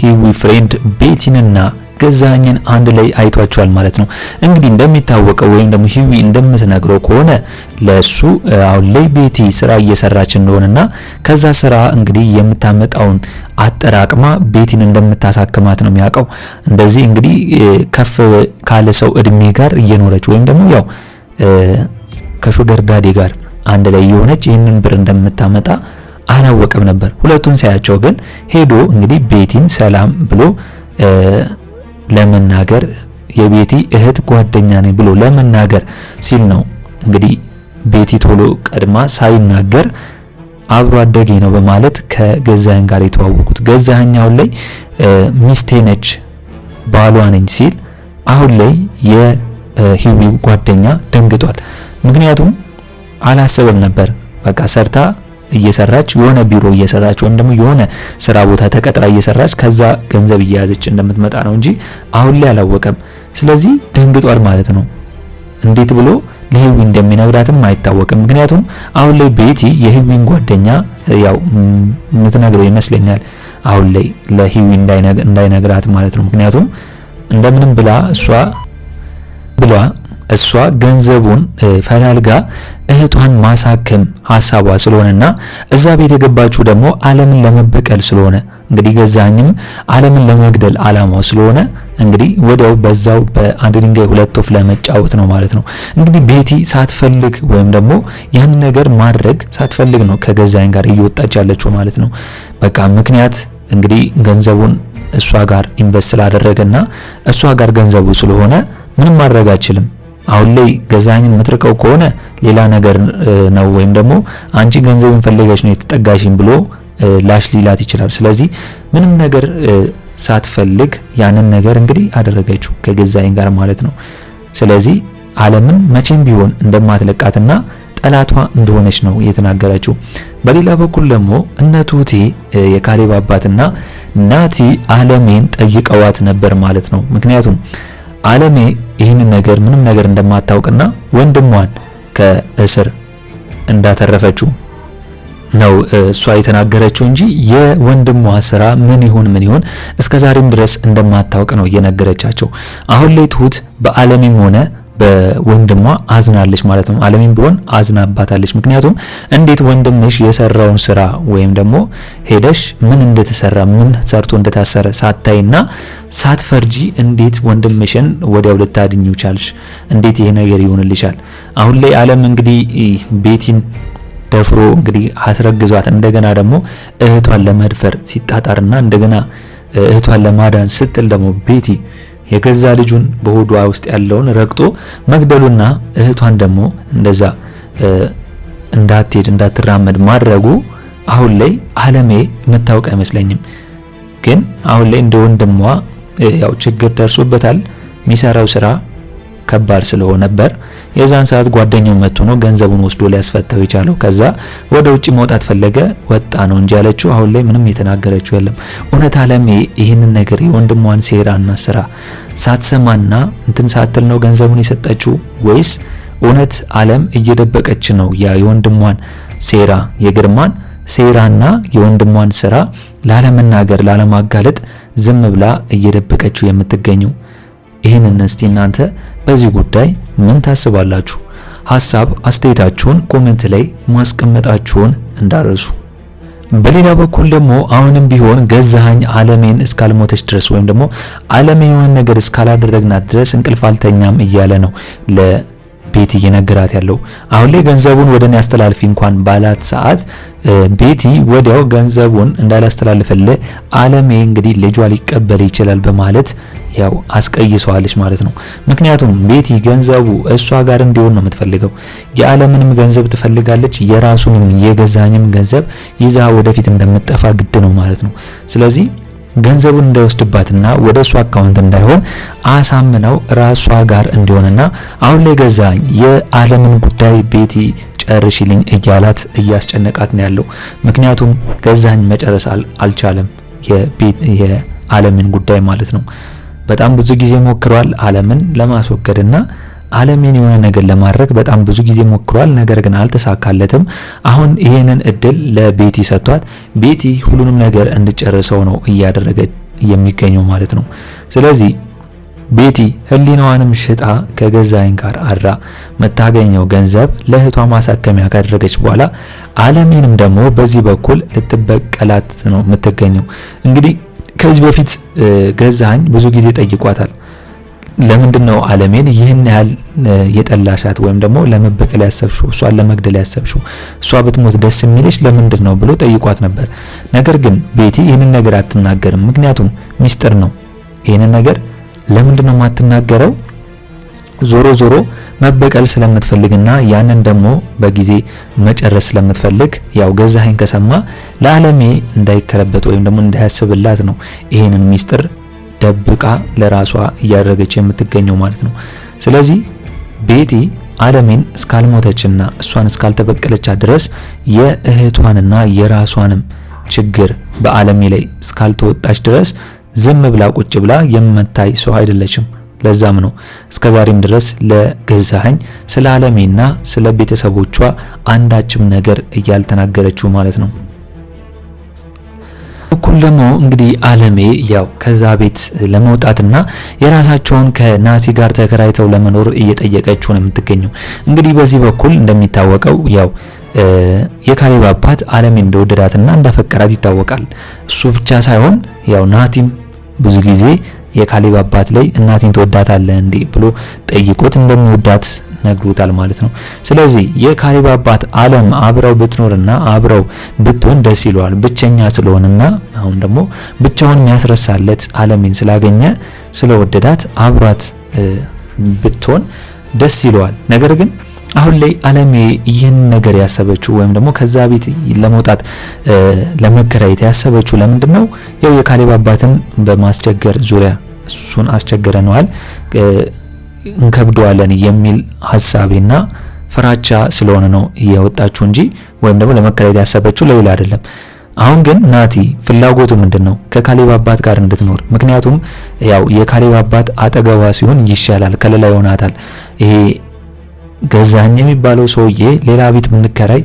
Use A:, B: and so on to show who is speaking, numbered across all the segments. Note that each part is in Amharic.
A: ሂዊ ፍሬንድ ቤቲንና ገዛኸኝን አንድ ላይ አይቷቸዋል ማለት ነው። እንግዲህ እንደሚታወቀው ወይም ደግሞ ሂዊ እንደምትነግረው ከሆነ ለሱ አሁን ላይ ቤቲ ስራ እየሰራች እንደሆነና ከዛ ስራ እንግዲህ የምታመጣውን አጠራቅማ ቤቲን እንደምታሳክማት ነው የሚያውቀው። እንደዚህ እንግዲህ ከፍ ካለ ሰው እድሜ ጋር እየኖረች ወይም ደግሞ ያው ከሹገር ዳዲ ጋር አንድ ላይ የሆነች ይህንን ብር እንደምታመጣ አላወቀም ነበር። ሁለቱን ሳያቸው ግን ሄዶ እንግዲህ ቤቲን ሰላም ብሎ ለመናገር የቤቲ እህት ጓደኛ ነኝ ብሎ ለመናገር ሲል ነው እንግዲህ ቤቲ ቶሎ ቀድማ ሳይናገር አብሮ አደጌ ነው በማለት ከገዛኸኝ ጋር የተዋወቁት። ገዛኸኝ አሁን ላይ ሚስቴ ነች ባሏ ነኝ ሲል አሁን ላይ የሂዊ ጓደኛ ደንግጧል። ምክንያቱም አላሰበም ነበር። በቃ ሰርታ እየሰራች የሆነ ቢሮ እየሰራች ወይም ደግሞ የሆነ ስራ ቦታ ተቀጥራ እየሰራች ከዛ ገንዘብ እየያዘች እንደምትመጣ ነው እንጂ አሁን ላይ አላወቀም። ስለዚህ ደንግጧል ማለት ነው። እንዴት ብሎ ለሂዊ እንደሚነግራትም አይታወቅም። ምክንያቱም አሁን ላይ ቤቲ የሂዊን ጓደኛ ያው የምትነግረው ይመስለኛል አሁን ላይ ለሂዊ እንዳይነግራት ማለት ነው። ምክንያቱም እንደምንም ብላ እሷ ገንዘቡን ፈላልጋ እህቷን ማሳከም ሐሳቧ ስለሆነና እዛ ቤት የገባችው ደግሞ ዓለምን ለመበቀል ስለሆነ እንግዲህ ገዛኸኝም ዓለምን ለመግደል ዓላማው ስለሆነ እንግዲህ ወዲያው በዛው በአንድ ድንጋይ ሁለት ወፍ ለመጫወት ነው ማለት ነው። እንግዲህ ቤቲ ሳትፈልግ ወይም ደግሞ ያን ነገር ማድረግ ሳትፈልግ ነው ከገዛኸኝ ጋር እየወጣች ያለችው ማለት ነው። በቃ ምክንያት እንግዲህ ገንዘቡን እሷ ጋር ኢንቨስት ስላደረገና እሷ ጋር ገንዘቡ ስለሆነ ምንም ማድረግ አይችልም። አሁን ላይ ገዛኸኝን የምትርቀው ከሆነ ሌላ ነገር ነው ወይም ደግሞ አንቺ ገንዘብን ፈልገሽ ነው የተጠጋሽኝ ብሎ ላሽ ሊላት ይችላል። ስለዚህ ምንም ነገር ሳትፈልግ ያንን ነገር እንግዲህ አደረገችው ከገዛኸኝ ጋር ማለት ነው። ስለዚህ ዓለምን መቼም ቢሆን እንደማትለቃትና ጠላቷ እንደሆነች ነው የተናገረችው። በሌላ በኩል ደግሞ እነ ቱቴ የካሌብ አባትና ናቲ ዓለሜን ጠይቀዋት ነበር ማለት ነው። ምክንያቱም ዓለሜ ይህንን ነገር ምንም ነገር እንደማታውቅና ወንድሟን ከእስር እንዳተረፈችው ነው እሷ የተናገረችው እንጂ የወንድሟ ስራ ምን ይሁን እስከዛሬም ድረስ እንደማታውቅ ነው እየነገረቻቸው። አሁን ላይ ትሁት በዓለሜም ሆነ በወንድሟ አዝናለች ማለት ነው። ዓለሜም ቢሆን አዝናባታለች። ምክንያቱም እንዴት ወንድምሽ የሰራውን ስራ ወይም ደግሞ ሄደሽ ምን እንደተሰራ ምን ሰርቶ እንደታሰረ ሳታይና ሳትፈርጂ እንዴት ወንድምሽን ወዲያው ልታድኚው ቻልሽ? እንዴት ይሄ ነገር ይሆንልሻል? አሁን ላይ ዓለም እንግዲህ ቤቲን ደፍሮ እንግዲህ አስረግዟት እንደገና ደግሞ እህቷን ለመድፈር ሲጣጣርና እንደገና እህቷን ለማዳን ስትል ደግሞ ቤቲ የገዛ ልጁን በሆዷ ውስጥ ያለውን ረግጦ መግደሉና እህቷን ደግሞ እንደዛ እንዳትራመድ ማድረጉ አሁን ላይ ዓለሜ የምታውቅ አይመስለኝም። ግን አሁን ላይ እንደ ወንድሟ ያው ችግር ደርሶበታል። የሚሰራው ስራ ከባድ ስለሆነ ነበር። የዛን ሰዓት ጓደኛው መጥቶ ነው ገንዘቡን ወስዶ ሊያስፈታው የቻለው። ከዛ ወደ ውጪ መውጣት ፈለገ ወጣ ነው እንጂ ያለችው አሁን ላይ ምንም የተናገረችው የለም። እውነት ዓለሜ ይህንን ነገር የወንድሟን ሴራና ስራ ሳትሰማና እንትን ሳትል ነው ገንዘቡን የሰጠችው ወይስ እውነት ዓለም እየደበቀች ነው ያ የወንድሟን ሴራ የግርማን ሴራና የወንድሟን ስራ ላለመናገር ላለማጋለጥ ዝም ብላ እየደበቀችው የምትገኘው? ይህንን እስቲ እናንተ በዚህ ጉዳይ ምን ታስባላችሁ? ሐሳብ አስተያየታችሁን ኮሜንት ላይ ማስቀመጣችሁን እንዳረሱ። በሌላ በኩል ደግሞ አሁንም ቢሆን ገዛኸኝ ዓለሜን እስካልሞተች ድረስ ወይም ደግሞ ዓለሜ የሆነ ነገር እስካላደረግናት ድረስ እንቅልፍ አልተኛም እያለ ነው ቤቲ እየነገራት ያለው። አሁን ላይ ገንዘቡን ወደኔ አስተላልፊ እንኳን ባላት ሰዓት ቤቲ ወዲያው ገንዘቡን እንዳላስተላልፈለ ዓለሜ እንግዲህ ልጇ ሊቀበል ይችላል በማለት ያው አስቀይሷለች ማለት ነው። ምክንያቱም ቤቲ ገንዘቡ እሷ ጋር እንዲሆን ነው የምትፈልገው። የዓለምንም ገንዘብ ትፈልጋለች፣ የራሱንም የገዛኸኝም ገንዘብ ይዛ ወደፊት እንደምትጠፋ ግድ ነው ማለት ነው። ስለዚህ ገንዘቡን እንዳይወስድባትና ወደ እሷ አካውንት እንዳይሆን አሳምነው ራሷ ጋር እንዲሆንና አሁን ላይ ገዛኸኝ የዓለምን ጉዳይ ቤቲ ጨርሽልኝ እያላት እያስጨነቃት ነው ያለው። ምክንያቱም ገዛኸኝ መጨረስ አልቻለም የዓለምን ጉዳይ ማለት ነው። በጣም ብዙ ጊዜ ሞክሯል ዓለምን ለማስወገድና ዓለምን የሆነ ነገር ለማድረግ በጣም ብዙ ጊዜ ሞክሯል። ነገር ግን አልተሳካለትም። አሁን ይሄንን እድል ለቤቲ ሰጥቷት ቤቲ ሁሉንም ነገር እንድጨርሰው ነው የሚገኘው ማለት ነው። ስለዚህ ቤቲ ህሊናዋንም ሽጣ ከገዛኸኝ ጋር አድራ መታገኘው ገንዘብ ለእህቷ ማሳከሚያ ካደረገች በኋላ አለሜንም ደግሞ በዚህ በኩል ልትበቀላት ነው የምትገኘው። እንግዲህ ከዚህ በፊት ገዛኸኝ ብዙ ጊዜ ጠይቋታል። ለምንድነው አለሜን ይህን ያህል የጠላሻት ወይም ደግሞ ለመበቀል ያሰብሽው፣ እሷን ለመግደል ያሰብሽው፣ እሷ ብትሞት ደስ የሚልሽ ለምንድነው ብሎ ጠይቋት ነበር። ነገር ግን ቤቲ ይህንን ነገር አትናገርም። ምክንያቱም ሚስጥር ነው። ይህንን ነገር ለምንድነው የማትናገረው? ዞሮ ዞሮ መበቀል ስለምትፈልግና ያንን ደግሞ በጊዜ መጨረስ ስለምትፈልግ ያው ገዛኸኝ ከሰማ ለአለሜ እንዳይከረበት ወይም ደግሞ እንዳያስብላት ነው ይሄንን ሚስጥር ደብቃ ለራሷ እያደረገች የምትገኘው ማለት ነው። ስለዚህ ቤቲ አለሜን እስካልሞተችና እሷን እስካልተበቀለቻት ድረስ የእህቷንና የራሷንም ችግር በአለሜ ላይ እስካልተወጣች ድረስ ዝም ብላ ቁጭ ብላ የምታይ ሰው አይደለችም። ለዛም ነው እስከዛሬም ድረስ ለገዛኸኝ ስለ አለሜና ስለ ቤተሰቦቿ አንዳችም ነገር እያልተናገረችው ማለት ነው። እኩል ደግሞ እንግዲህ አለሜ ያው ከዛ ቤት ለመውጣትና የራሳቸውን ከናቲ ጋር ተከራይተው ለመኖር እየጠየቀችው ነው የምትገኘው። እንግዲህ በዚህ በኩል እንደሚታወቀው ያው የካሌብ አባት አለሜን እንደወደዳትና እንዳፈቀራት ይታወቃል። እሱ ብቻ ሳይሆን ያው ናቲም ብዙ ጊዜ የካሌብ አባት ላይ እናቴን ትወዳታለህ እንዴ ብሎ ጠይቆት እንደሚወዳት ነግሮታል ማለት ነው። ስለዚህ የካሌብ አባት አለም አብረው ብትኖርና አብረው ብትሆን ደስ ይለዋል። ብቸኛ ስለሆነና አሁን ደግሞ ብቻውን የሚያስረሳለት አለሜን ስላገኘ ስለወደዳት አብሯት ብትሆን ደስ ይለዋል። ነገር ግን አሁን ላይ አለሜ ይህን ነገር ያሰበችው ወይም ደግሞ ከዛ ቤት ለመውጣት ለመከራየት ያሰበችው ለምንድነው? ያው የካሌብ አባትን በማስቸገር ዙሪያ እሱን አስቸግረነዋል እንከብደዋለን የሚል ሐሳቤና ፍራቻ ስለሆነ ነው የወጣችው እንጂ ወይም ደግሞ ለመከራየት ያሰበችው ለሌላ አይደለም። አሁን ግን ናቲ ፍላጎቱ ምንድነው? ከካሌብ አባት ጋር እንድትኖር። ምክንያቱም ያው የካሌብ አባት አጠገቧ ሲሆን ይሻላል፣ ከሌላ ይሆናታል። ይሄ ገዛኸኝ የሚባለው ሰውዬ ሌላ ቤት ምንከራይ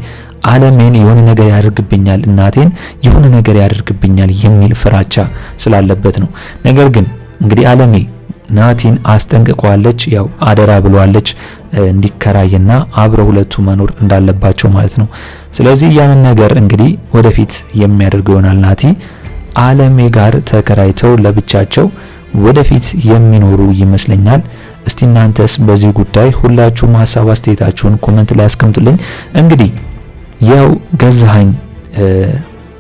A: አለሜን የሆነ ነገር ያደርግብኛል፣ እናቴን የሆነ ነገር ያደርግብኛል የሚል ፍራቻ ስላለበት ነው። ነገር ግን እንግዲህ አለሜ ናቲን አስጠንቅቀዋለች፣ ያው አደራ ብለዋለች እንዲከራይና አብረው ሁለቱ መኖር እንዳለባቸው ማለት ነው። ስለዚህ ያንን ነገር እንግዲህ ወደፊት የሚያደርገው ይሆናል። ናቲ አለሜ ጋር ተከራይተው ለብቻቸው ወደፊት የሚኖሩ ይመስለኛል። እስቲ እናንተስ በዚህ ጉዳይ ሁላችሁም ሀሳብ አስተያየታችሁን ኮሜንት ላይ አስቀምጡልኝ። እንግዲህ ያው ገዛኸኝ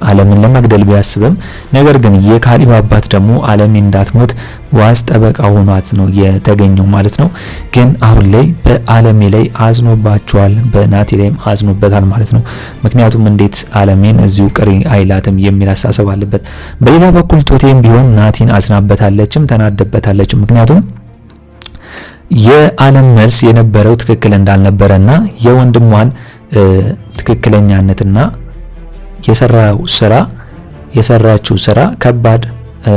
A: አለምን ለመግደል ቢያስብም ነገር ግን የካሌብ አባት ደግሞ አለሜን እንዳትሞት ዋስ ጠበቃ ሆኗት ነው የተገኘው ማለት ነው። ግን አሁን ላይ በአለሜ ላይ አዝኖባቸዋል፣ በናቲ ላይም አዝኖበታል ማለት ነው። ምክንያቱም እንዴት አለሜን እዚሁ ቅሪ አይላትም የሚል አሳሰብ አለበት። በሌላ በኩል ቶቴም ቢሆን ናቲን አዝናበታለችም ተናደበታለችም። ምክንያቱም የአለም መልስ የነበረው ትክክል እንዳልነበረና የወንድሟን ትክክለኛነትና የሰራችው ስራ ከባድ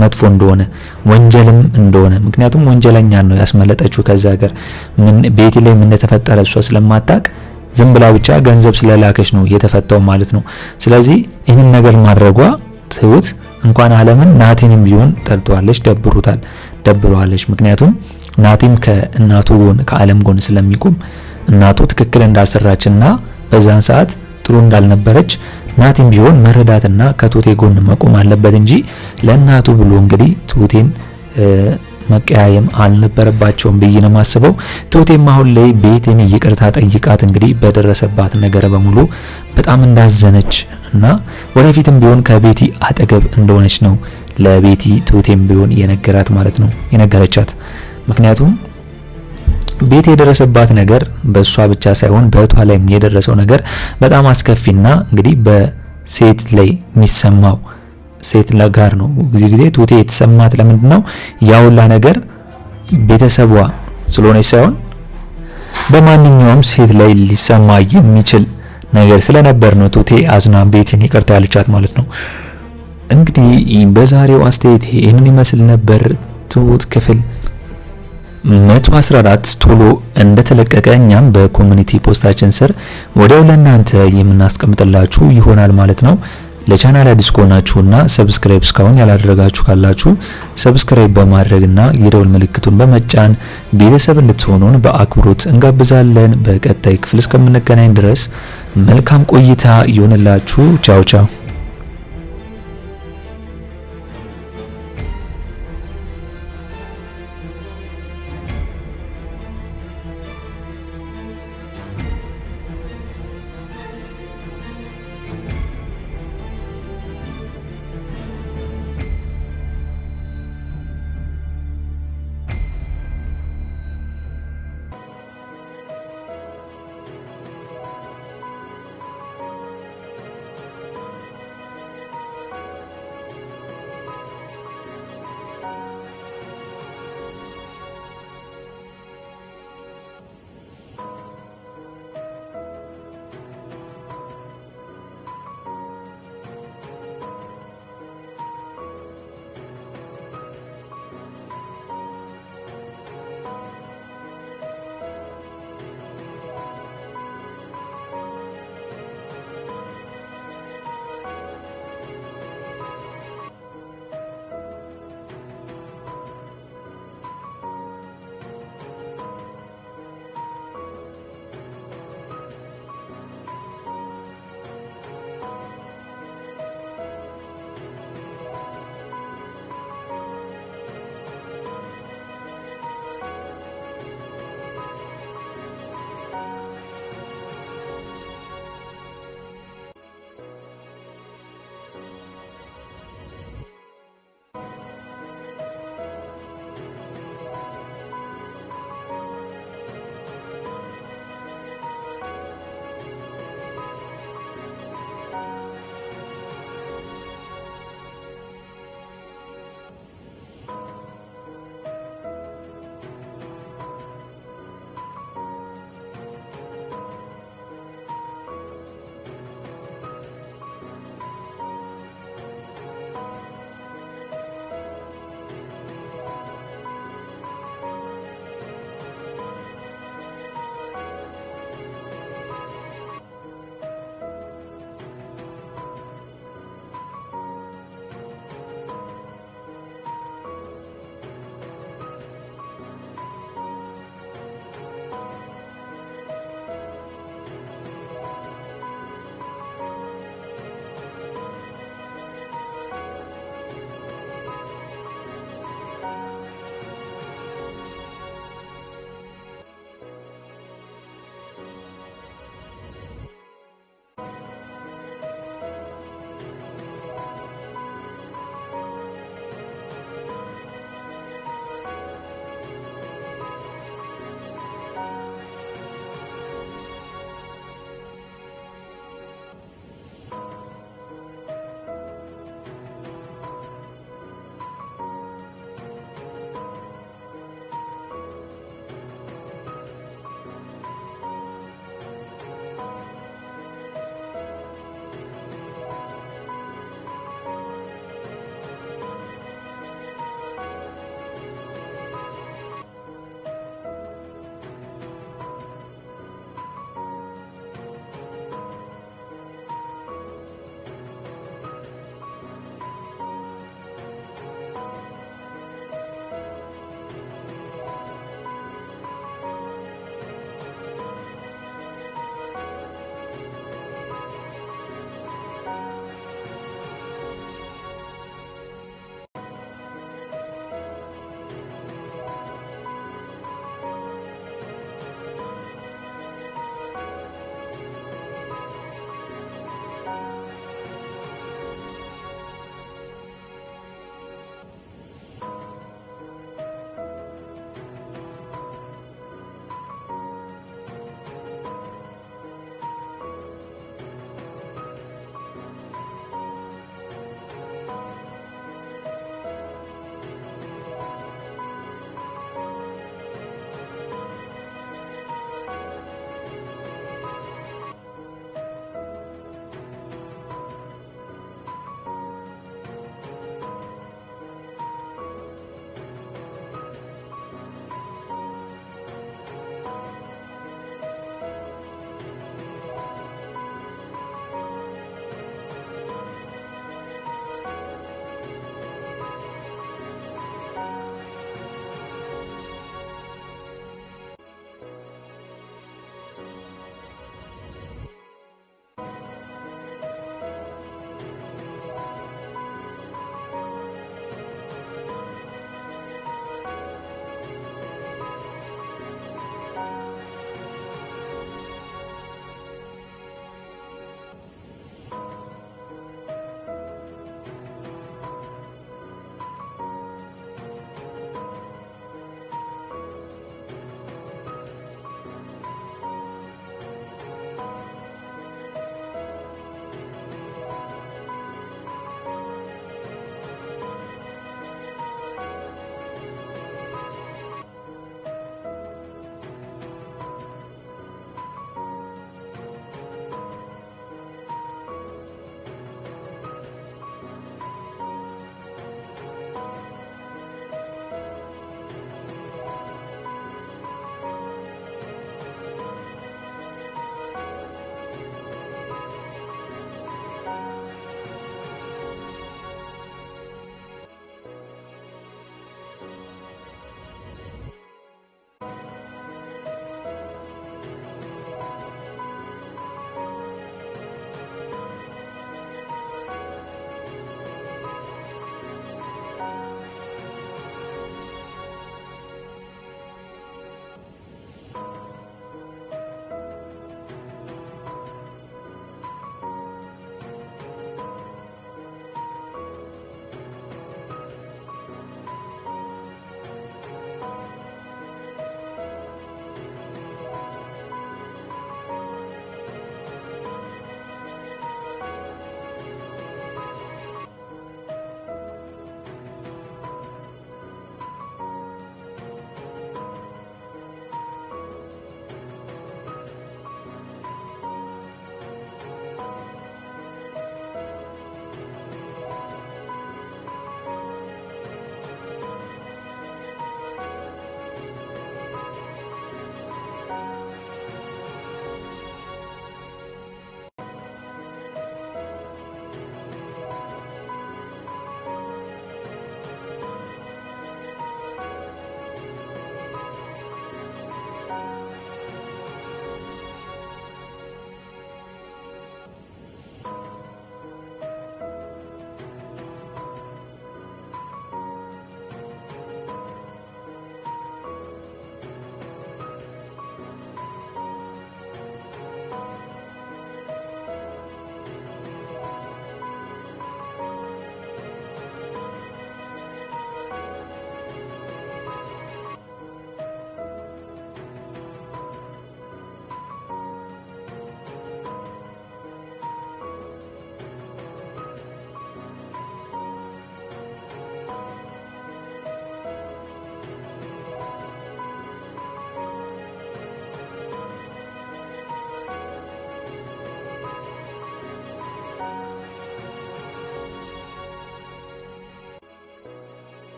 A: መጥፎ እንደሆነ ወንጀልም እንደሆነ ምክንያቱም ወንጀለኛ ነው ያስመለጠችው ከዛ ሀገር ቤቲ ላይ ምን ተፈጠረ እሷ ስለማታቅ ዝም ብላ ብቻ ገንዘብ ስለላከች ነው የተፈታው ማለት ነው። ስለዚህ ይህን ነገር ማድረጓ ትሁት እንኳን አለምን ናቲንም ቢሆን ጠልቷለች፣ ደብሯለች። ምክንያቱም ናቲም ከእናቱ ጎን ከአለም ጎን ስለሚቆም እናቱ ትክክል እንዳልሰራችና በዛን ሰዓት ጥሩ እንዳልነበረች ናቲም ቢሆን መረዳትና ከቶቴ ጎን መቆም አለበት እንጂ ለእናቱ ብሎ እንግዲህ ቶቴን መቀያየም አልነበረባቸውም ብዬ ነው የማስበው። ቶቴም አሁን ላይ ቤቲን ይቅርታ ጠይቃት እንግዲህ በደረሰባት ነገር በሙሉ በጣም እንዳዘነች እና ወደፊትም ቢሆን ከቤቲ አጠገብ እንደሆነች ነው ለቤቲ ቶቴም ቢሆን የነገራት ማለት ነው የነገረቻት። ምክንያቱም ቤት የደረሰባት ነገር በሷ ብቻ ሳይሆን በእቷ ላይ የደረሰው ነገር በጣም አስከፊና እንግዲህ በሴት ላይ የሚሰማው ሴት ለጋር ነው። ጊዜ ቶቴ የተሰማት ለምንድነው ያውላ ነገር ቤተሰቧ ስለሆነች ሳይሆን በማንኛውም ሴት ላይ ሊሰማ የሚችል ነገር ስለነበር ነው ቶቴ አዝና ቤቲን ይቅርታ ያለቻት ማለት ነው። እንግዲህ በዛሬው አስተያየት ይህንን ይመስል ነበር። ትሁት ክፍል 114 ቶሎ እንደተለቀቀ እኛም በኮሚኒቲ ፖስታችን ስር ወዲያው ለእናንተ የምናስቀምጥላችሁ ይሆናል ማለት ነው። ለቻናል አዲስ ከሆናችሁና ሰብስክራይብ እስካሁን ያላደረጋችሁ ካላችሁ ሰብስክራይብ በማድረግና የደውል ምልክቱን በመጫን ቤተሰብ እንድትሆኑን በአክብሮት እንጋብዛለን። በቀጣይ ክፍል እስከምንገናኝ ድረስ መልካም ቆይታ ይሁንላችሁ። ቻው ቻው።